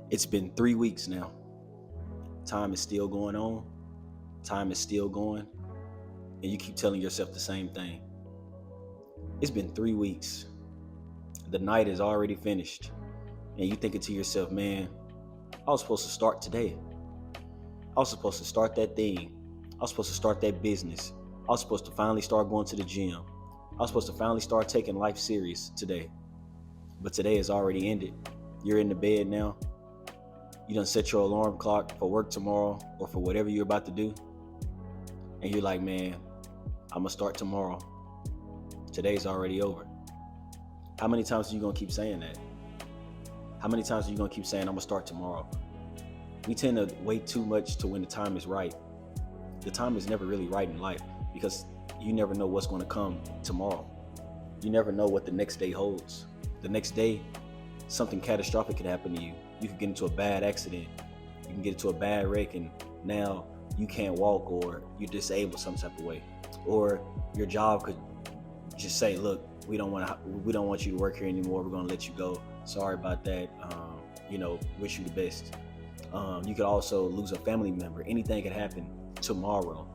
It's been 3 weeks now. Time is still going on. Time is still going. And you keep telling yourself the same thing. It's been 3 weeks. The night is already finished. And you thinking to yourself, man, I was supposed to start today. I was supposed to start that thing. I was supposed to start that business. I was supposed to finally start going to the gym. I was supposed to finally start taking life serious today. But today is already ended. You're in the bed now. You done set your alarm clock for work tomorrow or for whatever you're about to do. And you're like, man, I'm gonna start tomorrow. Today's already over. How many times are you gonna keep saying that? How many times are you gonna keep saying, I'm gonna start tomorrow? We tend to wait too much to when the time is right. The time is never really right in life because you never know what's gonna come tomorrow. You never know what the next day holds. The next day, something catastrophic could happen to you. You could get into a bad accident. You can get into a bad wreck and now you can't walk or you're disabled some type of way. Or your job could just say, look, we don't want you to work here anymore. We're gonna let you go. Sorry about that. Wish you the best. You could also lose a family member. Anything could happen tomorrow.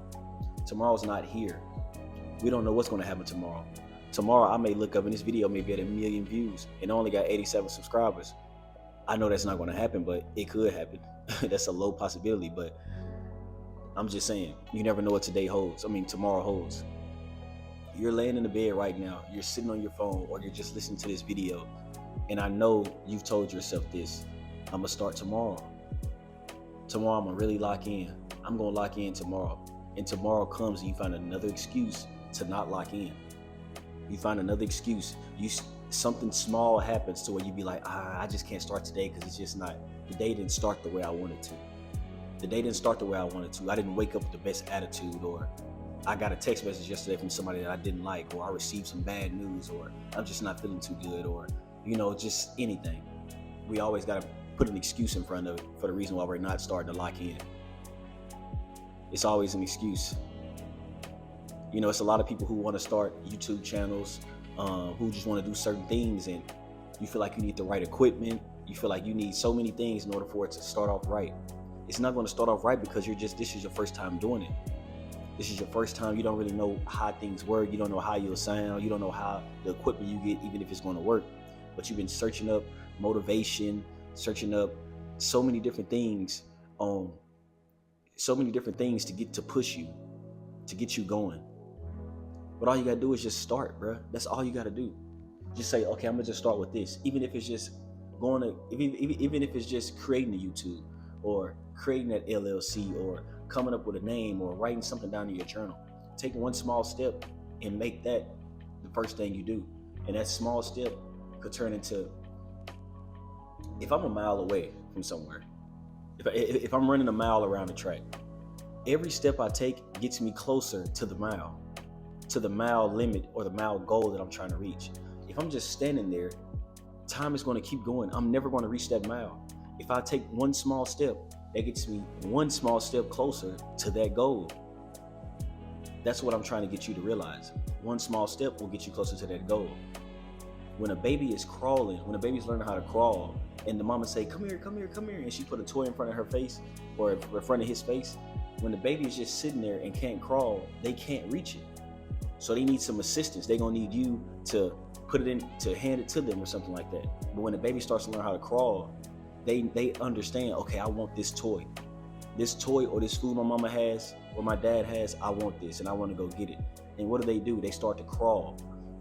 Tomorrow's not here. We don't know what's gonna happen tomorrow. Tomorrow I may look up and this video may be at 1 million views and only got 87 subscribers. I know that's not gonna happen, but it could happen. That's a low possibility, but I'm just saying, you never know what tomorrow holds. You're laying in the bed right now, you're sitting on your phone, or you're just listening to this video, and I know you've told yourself this, I'm gonna start tomorrow. Tomorrow I'm gonna really lock in. I'm gonna lock in tomorrow. And tomorrow comes and you find another excuse to not lock in. You find another excuse. Something small happens to where you be like, I just can't start today because it's just not, the day didn't start the way I wanted to. The day didn't start the way I wanted to. I didn't wake up with the best attitude, or I got a text message yesterday from somebody that I didn't like, or I received some bad news, or I'm just not feeling too good, or, just anything. We always got to put an excuse in front of it for the reason why we're not starting to lock in. It's always an excuse. It's a lot of people who want to start YouTube channels, who just want to do certain things, and you feel like you need the right equipment. You feel like you need so many things in order for it to start off right. It's not going to start off right because this is your first time doing it. This is your first time. You don't really know how things work. You don't know how you'll sound. You don't know how the equipment you get, even if it's going to work. But you've been searching up motivation, searching up so many different things to push you, to get you going. But all you gotta do is just start, bro. That's all you gotta do. Just say, okay, I'm gonna just start with this. Even if it's just even if it's just creating a YouTube or creating that LLC or coming up with a name or writing something down in your journal. Take one small step and make that the first thing you do. And that small step could turn into, if I'm a mile away from somewhere, if I'm running a mile around the track, every step I take gets me closer to the mile limit or the mile goal that I'm trying to reach. If I'm just standing there, time is going to keep going. I'm never going to reach that mile. If I take one small step, that gets me one small step closer to that goal. That's what I'm trying to get you to realize. One small step will get you closer to that goal. When a baby is crawling, when a baby's learning how to crawl, and the mama say, come here, and she put a toy in front of her face or in front of his face, when the baby is just sitting there and can't crawl, they can't reach it. So they need some assistance. They're gonna need you to put it in, to hand it to them or something like that. But when the baby starts to learn how to crawl, they understand, okay, I want this toy. This toy or this food my mama has or my dad has, I want this and I want to go get it. And what do? They start to crawl.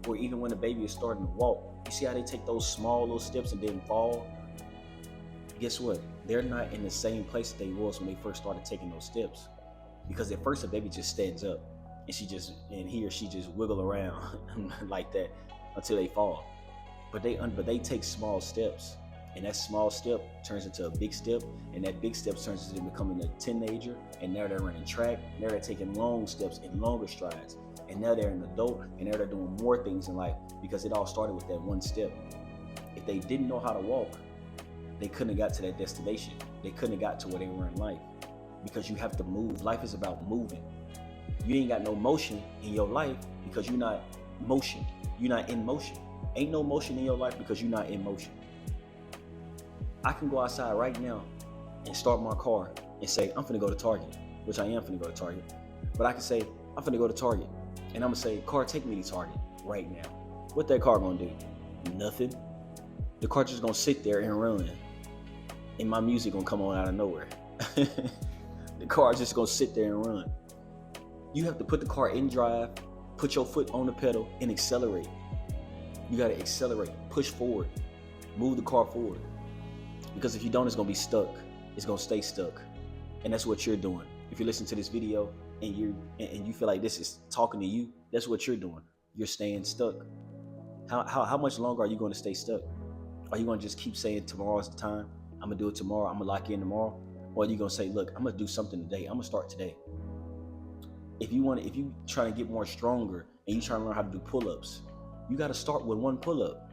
Or even when the baby is starting to walk, you see how they take those small little steps and then fall? Guess what? They're not in the same place that they was when they first started taking those steps. Because at first the baby just stands up and he or she just wiggle around like that until they fall. But they take small steps. And that small step turns into a big step, and that big step turns into becoming a teenager, and now they're running track, now they're taking long steps and longer strides, and now they're an adult, and now they're doing more things in life because it all started with that one step. If they didn't know how to walk, they couldn't have got to that destination. They couldn't have got to where they were in life because you have to move. Life is about moving. You ain't got no motion in your life because you're not in motion. Ain't no motion in your life because you're not in motion. I can go outside right now and start my car and say, I'm finna go to Target, which I am finna go to Target. But I can say, I'm finna go to Target. And I'm gonna say, car, take me to Target right now. What that car gonna do? Nothing. The car just gonna sit there and run. And my music gonna come on out of nowhere. The car just gonna sit there and run. You have to put the car in drive, put your foot on the pedal, and accelerate. You gotta accelerate, push forward, move the car forward. Because if you don't, it's gonna be stuck. It's gonna stay stuck. And that's what you're doing. If you listen to this video and you feel like this is talking to you, that's what you're doing. You're staying stuck. How much longer are you gonna stay stuck? Are you gonna just keep saying tomorrow's the time? I'm gonna do it tomorrow, I'm gonna lock in tomorrow? Or are you gonna say, look, I'm gonna do something today. I'm gonna start today. If you trying to get more stronger and you trying to learn how to do pull-ups, you gotta start with one pull-up.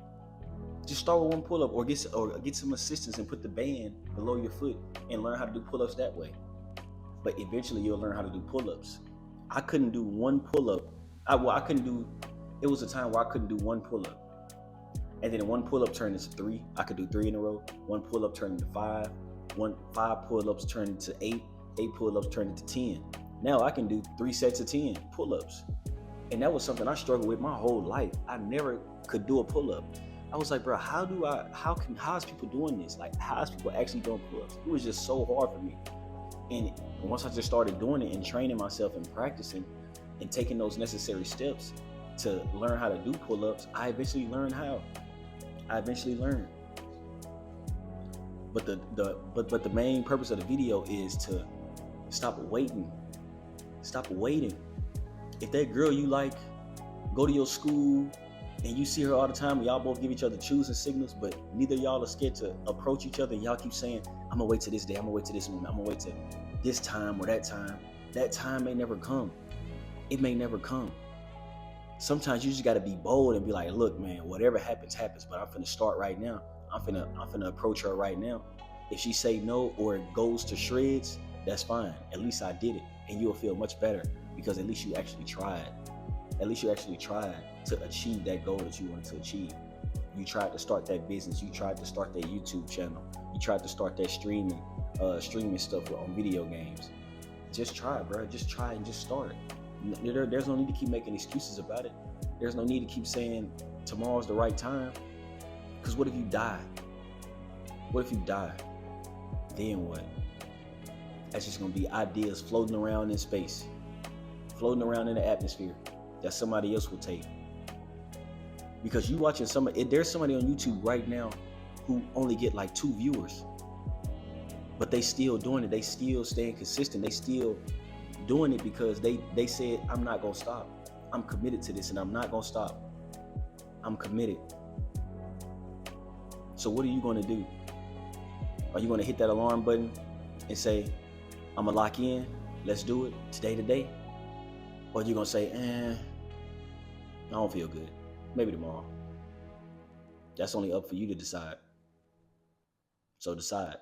Just start with one pull-up, or get some assistance and put the band below your foot and learn how to do pull-ups that way. But eventually you'll learn how to do pull-ups. I couldn't do one pull-up. It was a time where I couldn't do one pull-up. And then one pull-up turned into 3. I could do 3 in a row. One pull-up turned into 5. 5 pull-ups turned into 8. 8 pull-ups turned into 10. Now I can do 3 sets of 10 pull-ups. And that was something I struggled with my whole life. I never could do a pull-up. I was like, bro, how is people doing this? Like, how is people actually doing pull-ups? It was just so hard for me. And once I just started doing it and training myself and practicing and taking those necessary steps to learn how to do pull-ups, I eventually learned how. But the main purpose of the video is to stop waiting. Stop waiting. If that girl you like go to your school and you see her all the time and y'all both give each other choosing signals, but neither of y'all are scared to approach each other, and y'all keep saying, I'm gonna wait till this day, I'm gonna wait till this moment, I'm gonna wait till this time or that time may never come. It may never come. Sometimes you just gotta be bold and be like, look, man, whatever happens, but I'm finna start right now. I'm finna approach her right now. If she say no or it goes to shreds, that's fine. At least I did it, and you'll feel much better because at least you actually tried. At least you actually tried to achieve that goal that you wanted to achieve. You tried to start that business. You tried to start that YouTube channel. You tried to start that streaming stuff on video games. Just try, bro. Just try and just start. There's no need to keep making excuses about it. There's no need to keep saying tomorrow's the right time. Because what if you die? What if you die? Then what? That's just going to be ideas floating around in space, floating around in the atmosphere that somebody else will take. Because you watching there's somebody on YouTube right now who only get like 2 viewers, but they still doing it. They still staying consistent. They still doing it because they said, I'm not gonna stop. I'm committed to this and I'm not gonna stop. I'm committed. So what are you gonna do? Are you gonna hit that alarm button and say, I'm gonna lock in, let's do it today? Or are you gonna say, I don't feel good, maybe tomorrow? That's only up for you to decide. So decide.